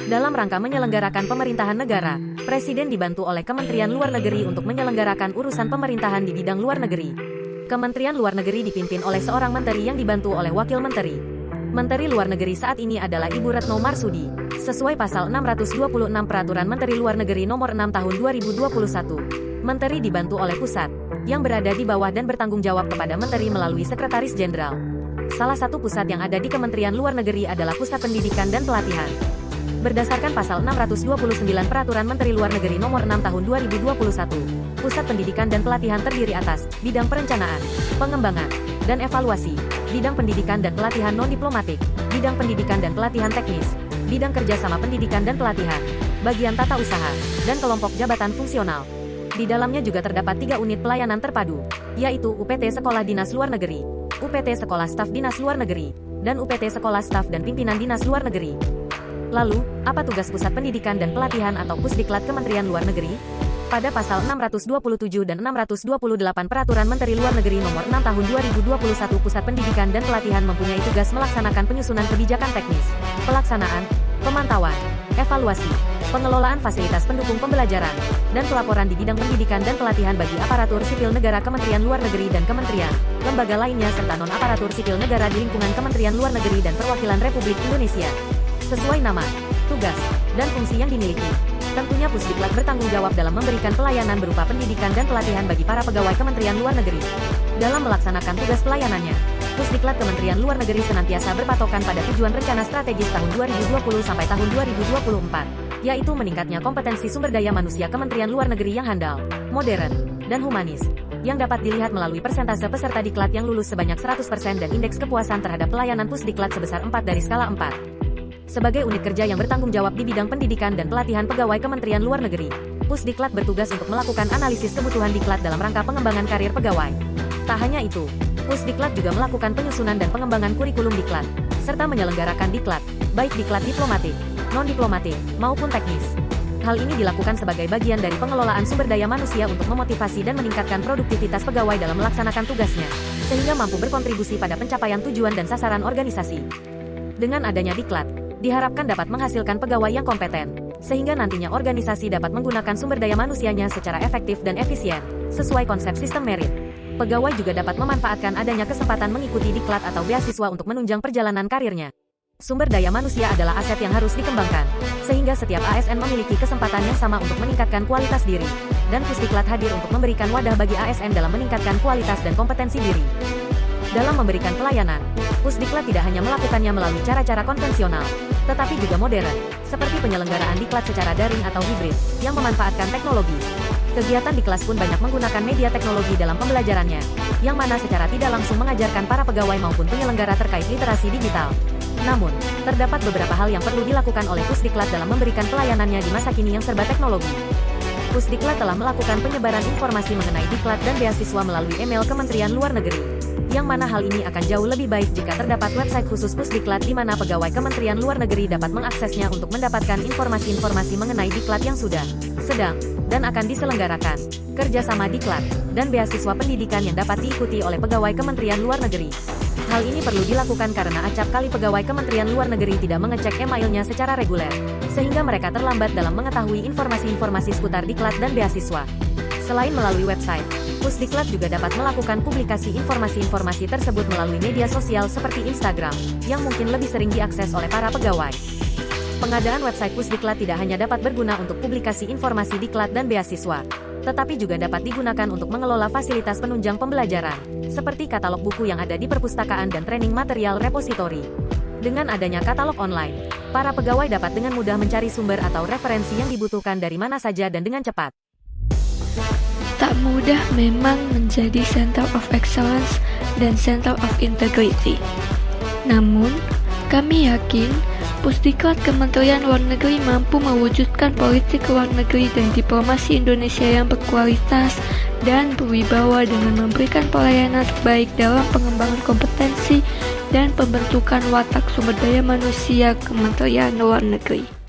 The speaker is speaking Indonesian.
Dalam rangka menyelenggarakan pemerintahan negara, Presiden dibantu oleh Kementerian Luar Negeri untuk menyelenggarakan urusan pemerintahan di bidang luar negeri. Kementerian Luar Negeri dipimpin oleh seorang menteri yang dibantu oleh wakil menteri. Menteri Luar Negeri saat ini adalah Ibu Retno Marsudi, sesuai pasal 626 Peraturan Menteri Luar Negeri Nomor 6 Tahun 2021. Menteri dibantu oleh pusat, yang berada di bawah dan bertanggung jawab kepada menteri melalui Sekretaris Jenderal. Salah satu pusat yang ada di Kementerian Luar Negeri adalah Pusat Pendidikan dan Pelatihan. Berdasarkan pasal 629 Peraturan Menteri Luar Negeri Nomor 6 Tahun 2021, Pusat Pendidikan dan Pelatihan terdiri atas bidang perencanaan, pengembangan, dan evaluasi, bidang pendidikan dan pelatihan non-diplomatik, bidang pendidikan dan pelatihan teknis, bidang kerjasama pendidikan dan pelatihan, bagian tata usaha, dan kelompok jabatan fungsional. Di dalamnya juga terdapat 3 unit pelayanan terpadu, yaitu UPT Sekolah Dinas Luar Negeri, UPT Sekolah Staf Dinas Luar Negeri, dan UPT Sekolah Staf dan Pimpinan Dinas Luar Negeri. Lalu, apa tugas Pusat Pendidikan dan Pelatihan atau Pusdiklat Kementerian Luar Negeri? Pada pasal 627 dan 628 Peraturan Menteri Luar Negeri Nomor 6 Tahun 2021, Pusat Pendidikan dan Pelatihan mempunyai tugas melaksanakan penyusunan kebijakan teknis, pelaksanaan, pemantauan, evaluasi, pengelolaan fasilitas pendukung pembelajaran, dan pelaporan di bidang pendidikan dan pelatihan bagi aparatur sipil negara Kementerian Luar Negeri dan kementerian, lembaga lainnya serta non-aparatur sipil negara di lingkungan Kementerian Luar Negeri dan Perwakilan Republik Indonesia. Sesuai nama, tugas, dan fungsi yang dimiliki, tentunya Pusdiklat bertanggung jawab dalam memberikan pelayanan berupa pendidikan dan pelatihan bagi para pegawai Kementerian Luar Negeri. Dalam melaksanakan tugas pelayanannya, Pusdiklat Kementerian Luar Negeri senantiasa berpatokan pada tujuan rencana strategis tahun 2020 sampai tahun 2024, yaitu meningkatnya kompetensi sumber daya manusia Kementerian Luar Negeri yang handal, modern, dan humanis, yang dapat dilihat melalui persentase peserta diklat yang lulus sebanyak 100% dan indeks kepuasan terhadap pelayanan Pusdiklat sebesar 4 dari skala 4. Sebagai unit kerja yang bertanggung jawab di bidang pendidikan dan pelatihan pegawai Kementerian Luar Negeri, Pusdiklat bertugas untuk melakukan analisis kebutuhan diklat dalam rangka pengembangan karir pegawai. Tak hanya itu, Pusdiklat juga melakukan penyusunan dan pengembangan kurikulum diklat, serta menyelenggarakan diklat, baik diklat diplomatik, non-diplomatik, maupun teknis. Hal ini dilakukan sebagai bagian dari pengelolaan sumber daya manusia untuk memotivasi dan meningkatkan produktivitas pegawai dalam melaksanakan tugasnya, sehingga mampu berkontribusi pada pencapaian tujuan dan sasaran organisasi. Dengan adanya diklat, diharapkan dapat menghasilkan pegawai yang kompeten, sehingga nantinya organisasi dapat menggunakan sumber daya manusianya secara efektif dan efisien, sesuai konsep sistem merit. Pegawai juga dapat memanfaatkan adanya kesempatan mengikuti diklat atau beasiswa untuk menunjang perjalanan karirnya. Sumber daya manusia adalah aset yang harus dikembangkan, sehingga setiap ASN memiliki kesempatan yang sama untuk meningkatkan kualitas diri, dan Pusdiklat hadir untuk memberikan wadah bagi ASN dalam meningkatkan kualitas dan kompetensi diri. Dalam memberikan pelayanan, Pusdiklat tidak hanya melakukannya melalui cara-cara konvensional, tetapi juga modern, seperti penyelenggaraan diklat secara daring atau hibrid, yang memanfaatkan teknologi. Kegiatan di kelas pun banyak menggunakan media teknologi dalam pembelajarannya, yang mana secara tidak langsung mengajarkan para pegawai maupun penyelenggara terkait literasi digital. Namun, terdapat beberapa hal yang perlu dilakukan oleh Pusdiklat dalam memberikan pelayanannya di masa kini yang serba teknologi. Pusdiklat telah melakukan penyebaran informasi mengenai diklat dan beasiswa melalui email Kementerian Luar Negeri, yang mana hal ini akan jauh lebih baik jika terdapat website khusus Pusdiklat di mana pegawai Kementerian Luar Negeri dapat mengaksesnya untuk mendapatkan informasi-informasi mengenai diklat yang sudah, sedang, dan akan diselenggarakan, kerjasama diklat, dan beasiswa pendidikan yang dapat diikuti oleh pegawai Kementerian Luar Negeri. Hal ini perlu dilakukan karena acap kali pegawai Kementerian Luar Negeri tidak mengecek emailnya secara reguler, sehingga mereka terlambat dalam mengetahui informasi-informasi seputar diklat dan beasiswa. Selain melalui website, Pusdiklat juga dapat melakukan publikasi informasi-informasi tersebut melalui media sosial seperti Instagram, yang mungkin lebih sering diakses oleh para pegawai. Pengadaan website Pusdiklat tidak hanya dapat berguna untuk publikasi informasi diklat dan beasiswa, tetapi juga dapat digunakan untuk mengelola fasilitas penunjang pembelajaran, seperti katalog buku yang ada di perpustakaan dan training material repositori. Dengan adanya katalog online, para pegawai dapat dengan mudah mencari sumber atau referensi yang dibutuhkan dari mana saja dan dengan cepat. Tak mudah memang menjadi Center of Excellence dan Center of Integrity. Namun, kami yakin Pusdiklat Kementerian Luar Negeri mampu mewujudkan politik luar negeri dan diplomasi Indonesia yang berkualitas dan berwibawa dengan memberikan pelayanan terbaik dalam pengembangan kompetensi dan pembentukan watak sumber daya manusia Kementerian Luar Negeri.